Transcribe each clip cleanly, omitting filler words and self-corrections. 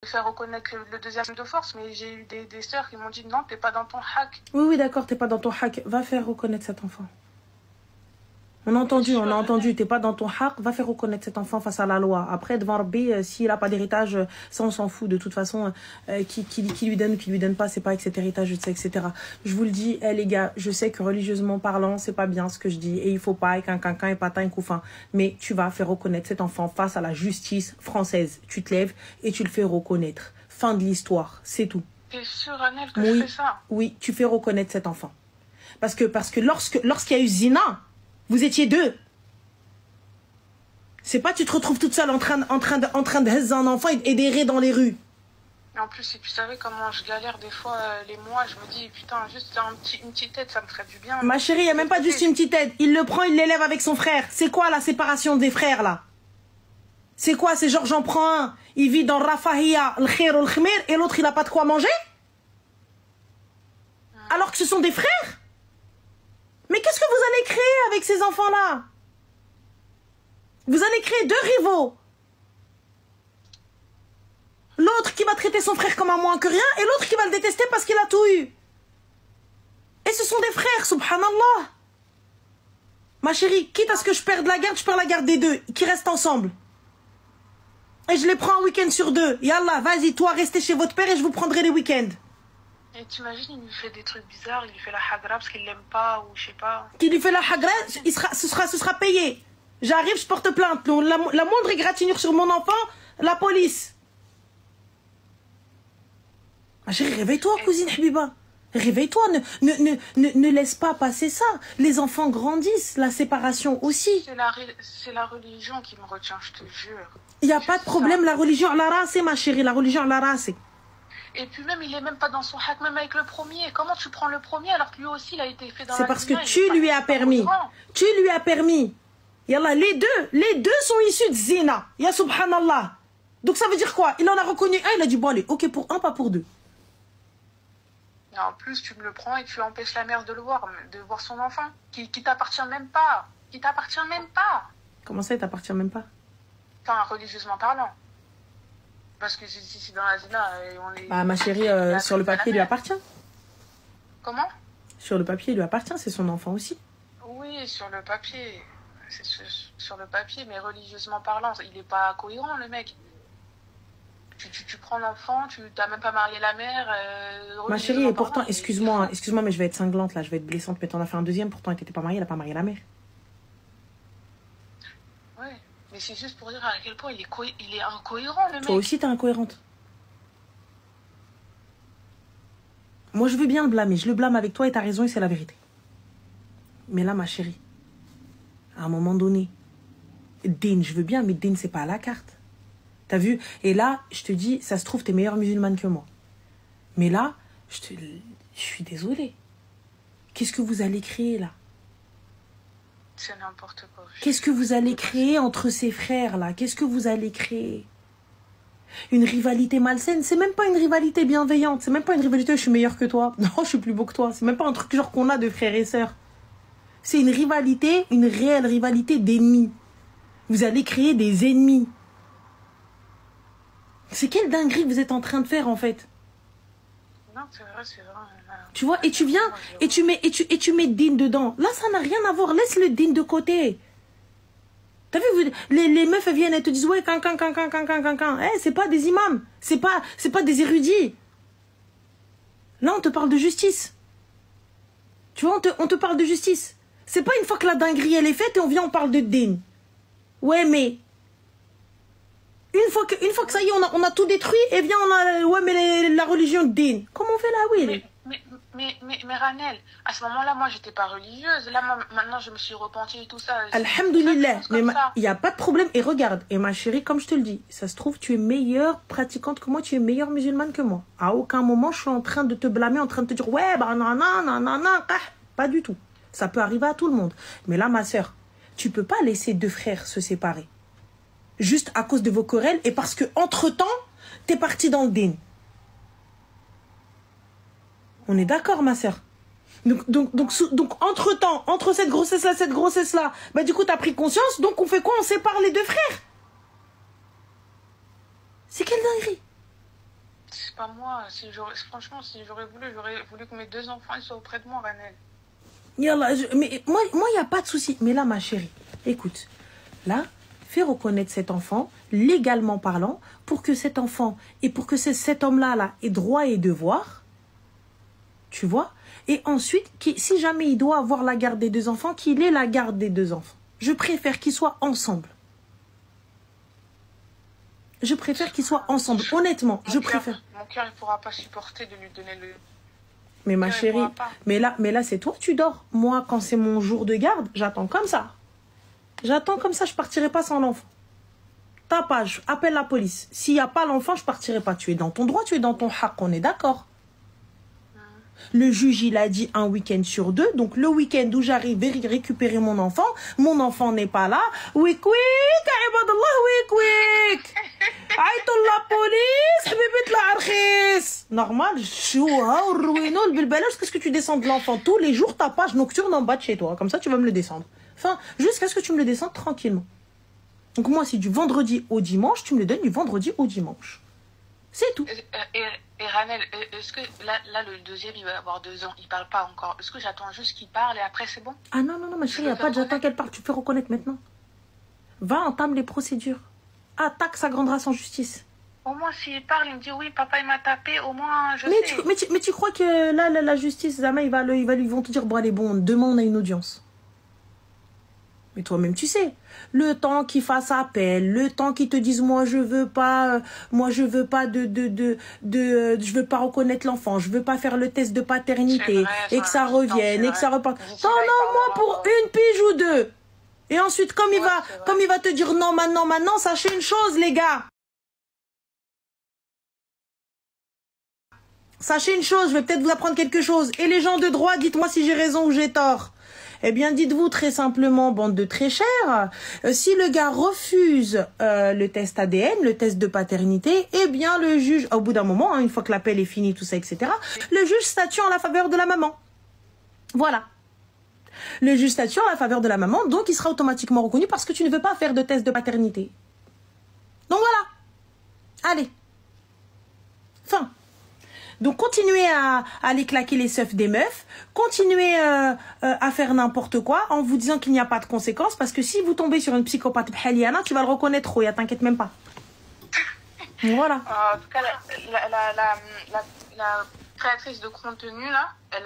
faire reconnaître le deuxième de force, mais j'ai eu des sœurs qui m'ont dit non, t'es pas dans ton hack. Oui, oui, d'accord, t'es pas dans ton hack. Va faire reconnaître cet enfant. On a entendu, t'es pas dans ton haq, va faire reconnaître cet enfant face à la loi. Après, devant Rabbi, s'il a pas d'héritage, ça on s'en fout. De toute façon, qui lui donne ou qui lui donne pas, c'est pas avec cet héritage, etc. Je vous le dis, les gars, je sais que religieusement parlant, c'est pas bien ce que je dis. Et il faut pas, et quinquin, et patin, et couffin. Mais tu vas faire reconnaître cet enfant face à la justice française. Tu te lèves et tu le fais reconnaître. Fin de l'histoire, c'est tout. T'es sûre, Anel, que je fais ça? Oui, tu fais reconnaître cet enfant. Parce que lorsqu'il y a eu zina, vous étiez deux. C'est pas tu te retrouves toute seule en train de haiser un enfant et d'errer dans les rues. Et en plus, si tu savais comment je galère des fois les mois, je me dis putain, juste une petite aide, ça me ferait du bien. Ma chérie, il n'y a même pas juste une petite aide. Il le prend, il l'élève avec son frère. C'est quoi la séparation des frères là? C'est quoi? C'est genre j'en prends un, il vit dans Rafahia, le khir ou le khmer, et l'autre il a pas de quoi manger? Alors que ce sont des frères? Mais qu'est-ce que vous allez créer avec ces enfants-là? Vous allez créer deux rivaux. L'autre qui va traiter son frère comme un moins que rien et l'autre qui va le détester parce qu'il a tout eu. Et ce sont des frères, subhanallah. Ma chérie, quitte à ce que je perde la garde, je perds la garde des deux, qui restent ensemble. Et je les prends un week-end sur deux. Yallah, vas-y, toi, restez chez votre père et je vous prendrai les week-ends. Et t'imagines, il lui fait des trucs bizarres, il lui fait la hagra parce qu'il l'aime pas ou je sais pas. Qui lui fait la hagra, ce sera payé. J'arrive, je porte plainte. La moindre égratignure sur mon enfant, la police. Ma chérie, réveille-toi, cousine Habiba. Réveille-toi, ne laisse pas passer ça. Les enfants grandissent, la séparation aussi. C'est la religion qui me retient, je te jure. Il n'y a pas de problème, la religion à la race, ma chérie, la religion à la race. Et puis même, il est même pas dans son hack, même avec le premier. Comment tu prends le premier alors que lui aussi, il a été fait dans la C'est parce que tu lui as permis. Tu lui as permis. Yallah, les deux sont issus de zina. Ya subhanallah. Donc ça veut dire quoi? Il en a reconnu un, il a dit bon allez, ok pour un, pas pour deux. Et en plus, tu me le prends et tu empêches la mère de voir son enfant, qui t'appartient même pas. Qui t'appartient même pas. Comment ça, il t'appartient même pas? Enfin, religieusement parlant. Parce que si dans la zina, on est... Bah ma chérie, sur le papier, il lui appartient. Comment? Sur le papier, il lui appartient, c'est son enfant aussi. Oui, sur le papier. C'est sur le papier, mais religieusement parlant, il n'est pas cohérent, le mec. Tu prends l'enfant, tu n'as même pas marié la mère. Ma chérie, et pourtant, excuse-moi, mais je vais être cinglante là, je vais être blessante, mais t'en as fait un deuxième, pourtant il n'était pas marié, il n'a pas marié la mère. Ouais, mais c'est juste pour dire à quel point il est incohérent, le mec. Toi aussi, t'es incohérente. Moi, je veux bien le blâmer, je le blâme avec toi et t'as raison et c'est la vérité. Mais là, ma chérie, à un moment donné, Din, je veux bien, mais Din, c'est pas à la carte. T'as vu? Et là, je te dis, ça se trouve, t'es meilleure musulmane que moi. Mais là, je suis désolée. Qu'est-ce que vous allez créer, là? C'est n'importe quoi. Qu'est-ce que vous allez créer entre ces frères, là? Qu'est-ce que vous allez créer? Une rivalité malsaine? C'est même pas une rivalité bienveillante. C'est même pas une rivalité, je suis meilleure que toi. Non, je suis plus beau que toi. C'est même pas un truc genre qu'on a de frères et sœurs. C'est une rivalité, une réelle rivalité d'ennemis. Vous allez créer des ennemis. C'est quelle dinguerie vous êtes en train de faire en fait? Non, c'est vrai, c'est vrai. Tu vois, et tu viens, et tu mets Din dedans. Là, ça n'a rien à voir. Laisse le Din de côté. T'as vu, les meufs elles viennent et te disent ouais, can. Eh, c'est pas des imams. C'est pas des érudits. Là, on te parle de justice. Tu vois, on te parle de justice. C'est pas une fois que la dinguerie elle est faite et on parle de Din. Ouais, mais une fois que ça y est, on a tout détruit et bien on a ouais mais la religion de Din. Comment on fait là, oui? Mais Ranel, à ce moment-là, moi j'étais pas religieuse. Là, maintenant je me suis repentie et tout ça. Alhamdoulilah, mais il y a pas de problème. Et regarde, et ma chérie, comme je te le dis, ça se trouve tu es meilleure pratiquante que moi, tu es meilleure musulmane que moi. À aucun moment je suis en train de te blâmer, en train de te dire ouais bah non, pas du tout. Ça peut arriver à tout le monde. Mais là, ma sœur, tu peux pas laisser deux frères se séparer. Juste à cause de vos querelles et parce que, entre-temps, t'es partie dans le Din. On est d'accord, ma sœur? Donc entre-temps, entre cette grossesse-là, bah du coup, t'as pris conscience, donc on fait quoi? On sépare les deux frères. C'est quelle dinguerie? c'est pas moi. Franchement, si j'aurais voulu que mes 2 enfants ils soient auprès de moi, Ranel. Yallah, mais moi, il n'y a pas de souci. Mais là, ma chérie, écoute. Là, fais reconnaître cet enfant, légalement parlant, pour que cet enfant et pour que cet homme-là là, ait droit et devoir. Tu vois? Et ensuite, si jamais il doit avoir la garde des 2 enfants, qu'il ait la garde des 2 enfants. Je préfère qu'ils soient ensemble. Je préfère qu'ils soient ensemble. Honnêtement, je préfère. Mon cœur, il ne pourra pas supporter de lui donner le... Mais ma chérie, mais là c'est toi, tu dors. Moi, quand c'est mon jour de garde, j'attends comme ça. J'attends comme ça, je partirai pas sans l'enfant. Tapage, appelle la police. S'il n'y a pas l'enfant, je partirai pas. Tu es dans ton droit, tu es dans ton haq, on est d'accord. Le juge, il a dit un week-end sur 2. Donc, le week-end où j'arrive à récupérer mon enfant n'est pas là. Week, week, ibadallah, week, week. Aïtullah police, habibit la arkhis. Normal, chouha, rouino, le bilbalage, qu'est-ce que tu descends de l'enfant tous les jours, ta page nocturne en bas de chez toi. Comme ça, tu vas me le descendre. Enfin, jusqu'à ce que tu me le descendes tranquillement. Donc, moi, c'est du vendredi au dimanche, tu me le donnes du vendredi au dimanche. C'est tout. Et Ranel, est-ce que là, le deuxième, il va avoir 2 ans, il parle pas encore. Est-ce que j'attends juste qu'il parle et après c'est bon? Ah non, ma chérie, il n'y a pas de j'attends qu'elle parle. Tu fais reconnaître maintenant. Va, entame les procédures. Attaque sa grande race en justice. Au moins, s'il parle, il me dit oui, papa, il m'a tapé, au moins, je sais. Mais tu crois que là, la justice, Zama, ils vont te dire, bon, allez, bon, demain, on a une audience. Mais toi-même, tu sais, le temps qu'ils fassent appel, le temps qu'ils te disent, moi, je veux pas je veux pas reconnaître l'enfant, je veux pas faire le test de paternité, vrai, et que ça revienne, et que ça reparte. Non, moi, pour une pige ou 2. Et ensuite, comme il va te dire non, maintenant, sachez une chose, les gars. Sachez une chose, je vais peut-être vous apprendre quelque chose. Et les gens de droit, dites-moi si j'ai raison ou j'ai tort. Eh bien, dites-vous très simplement, bande de très chers, si le gars refuse le test ADN, le test de paternité, eh bien, le juge, au bout d'un moment, hein, une fois que l'appel est fini, tout ça, etc., le juge statue en la faveur de la maman. Voilà. Le juge statue en la faveur de la maman, donc il sera automatiquement reconnu parce que tu ne veux pas faire de test de paternité. Donc voilà. Allez. Fin. Donc, continuez à aller claquer les seufs des meufs. Continuez à faire n'importe quoi en vous disant qu'il n'y a pas de conséquences. Parce que si vous tombez sur une psychopathe bhaliana, tu vas le reconnaître, Roya. T'inquiète même pas. Voilà. En tout cas, la créatrice de contenu, là, elle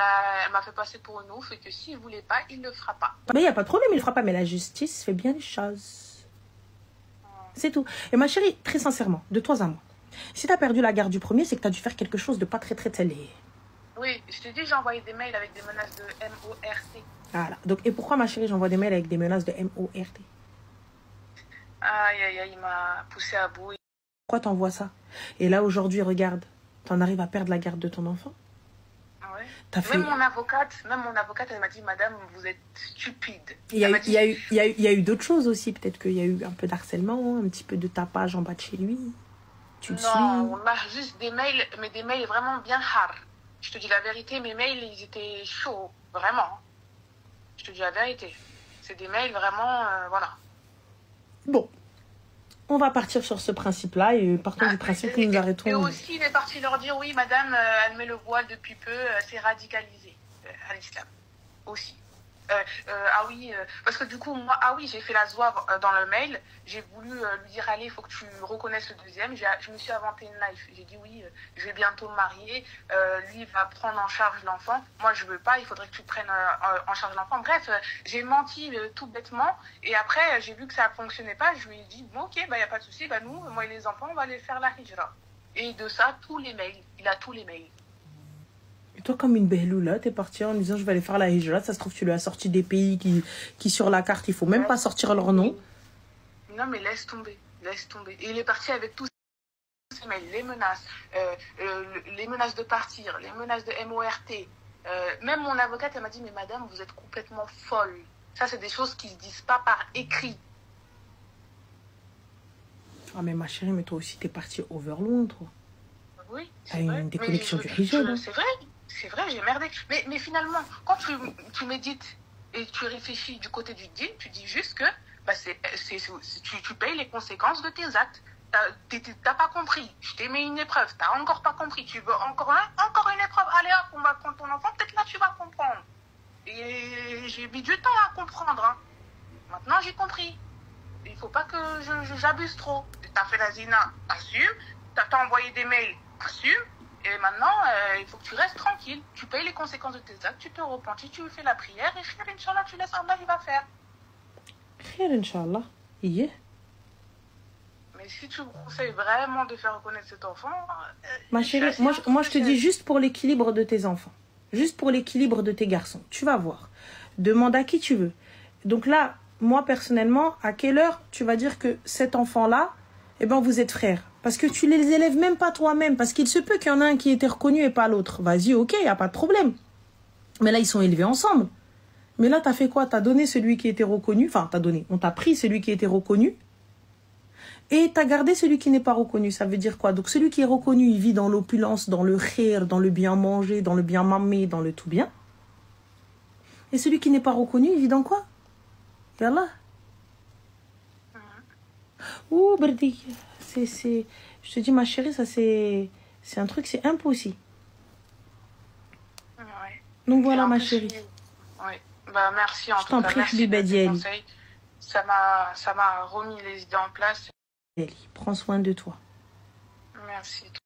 m'a fait passer pour une ouf et que s'il ne voulait pas, il ne le fera pas. Mais il n'y a pas de problème, il ne le fera pas. Mais la justice fait bien les choses. C'est tout. Et ma chérie, très sincèrement, de toi à moi. Si tu as perdu la garde du premier, c'est que tu as dû faire quelque chose de pas très télé. Oui, je t'ai dit, j'ai envoyé des mails avec des menaces de MORT. Voilà. Donc, et pourquoi, ma chérie, j'envoie des mails avec des menaces de MORT? Aïe, il m'a poussé à bout. Pourquoi t'envoies ça? Et là, aujourd'hui, regarde, t'en arrives à perdre la garde de ton enfant? Ouais. Même mon avocate, elle m'a dit, madame, vous êtes stupide. Il y a eu d'autres choses aussi. Peut-être qu'il y a eu un peu d'harcèlement, un petit peu de tapage en bas de chez lui. Non, on a juste des mails, mais des mails vraiment bien hard. Je te dis la vérité, mes mails, ils étaient chauds, vraiment. Je te dis la vérité. C'est des mails vraiment, voilà. Bon, on va partir sur ce principe-là et partons du principe que nous arrêtons. Et aussi, il est parti leur dire, oui, madame, elle met le voile depuis peu, c'est radicalisé à l'islam. Aussi. Parce que du coup, moi, j'ai fait la zouave dans le mail. J'ai voulu lui dire, allez, il faut que tu reconnaisses le deuxième. Je me suis inventé une life. J'ai dit, oui, je vais bientôt me marier. Lui, il va prendre en charge l'enfant. Moi, je veux pas, il faudrait que tu prennes en charge l'enfant. Bref, j'ai menti tout bêtement. Et après, j'ai vu que ça ne fonctionnait pas. Je lui ai dit, bon, ok, il n'y a pas de souci. Nous, moi et les enfants, on va aller faire la hijra. Et de ça, tous les mails. Il a tous les mails. Et toi, comme une behloula, t'es partie en disant je vais aller faire la hijra. Ça se trouve, tu lui as sorti des pays qui sur la carte, il faut même pas sortir leur nom. Non, mais laisse tomber. Et il est parti avec tous ces mails, les menaces de partir, les menaces de MORT. Même mon avocate, elle m'a dit, mais madame, vous êtes complètement folle. Ça, c'est des choses qui ne se disent pas par écrit. Ah, mais ma chérie, mais toi aussi, t'es partie overload, toi. Oui, c'est vrai. Une déconnexion du hijab. C'est vrai, j'ai merdé. Mais finalement, quand tu médites et tu réfléchis du côté du djinn, tu dis juste que tu payes les conséquences de tes actes. T'as pas compris. Je t'ai mis une épreuve. T'as encore pas compris. Tu veux encore une épreuve. Allez hop, on va prendre ton enfant. Peut-être là, tu vas comprendre. Et j'ai mis du temps à comprendre. Hein. Maintenant, j'ai compris. Il faut pas que j'abuse trop. T'as fait la zina, assume. T'as envoyé des mails, assume. Et maintenant, il faut que tu restes tranquille. Tu payes les conséquences de tes actes. Tu te repentis, tu fais la prière. Et khir, Inch'Allah, tu laisses Allah, il va faire. Khir, Inch'Allah. Yeah. Mais si tu me conseilles vraiment de faire reconnaître cet enfant... Ma chérie, moi je te dis juste pour l'équilibre de tes enfants. Juste pour l'équilibre de tes garçons. Tu vas voir. Demande à qui tu veux. Donc là, moi personnellement, à quelle heure tu vas dire que cet enfant-là, eh ben vous êtes frères? Parce que tu les élèves même pas toi-même. Parce qu'il se peut qu'il y en a un qui ait été reconnu et pas l'autre. Vas-y, ok, il n'y a pas de problème. Mais là, ils sont élevés ensemble. Mais là, tu as fait quoi? Tu as donné celui qui était reconnu. Enfin, t'as donné. On t'a pris celui qui était reconnu. Et tu as gardé celui qui n'est pas reconnu. Ça veut dire quoi? Donc celui qui est reconnu, il vit dans l'opulence, dans le khir, dans le bien manger, dans le bien mamé, dans le tout bien. Et celui qui n'est pas reconnu, il vit dans quoi? Yallah. Ouh, Berdi. Je te dis, ma chérie, ça c'est un truc, c'est impossible. Ouais. Donc voilà, ma chérie. Oui. Bah, merci en tout cas. Merci pour tes conseils. Ça m'a remis les idées en place. Prends soin de toi. Merci.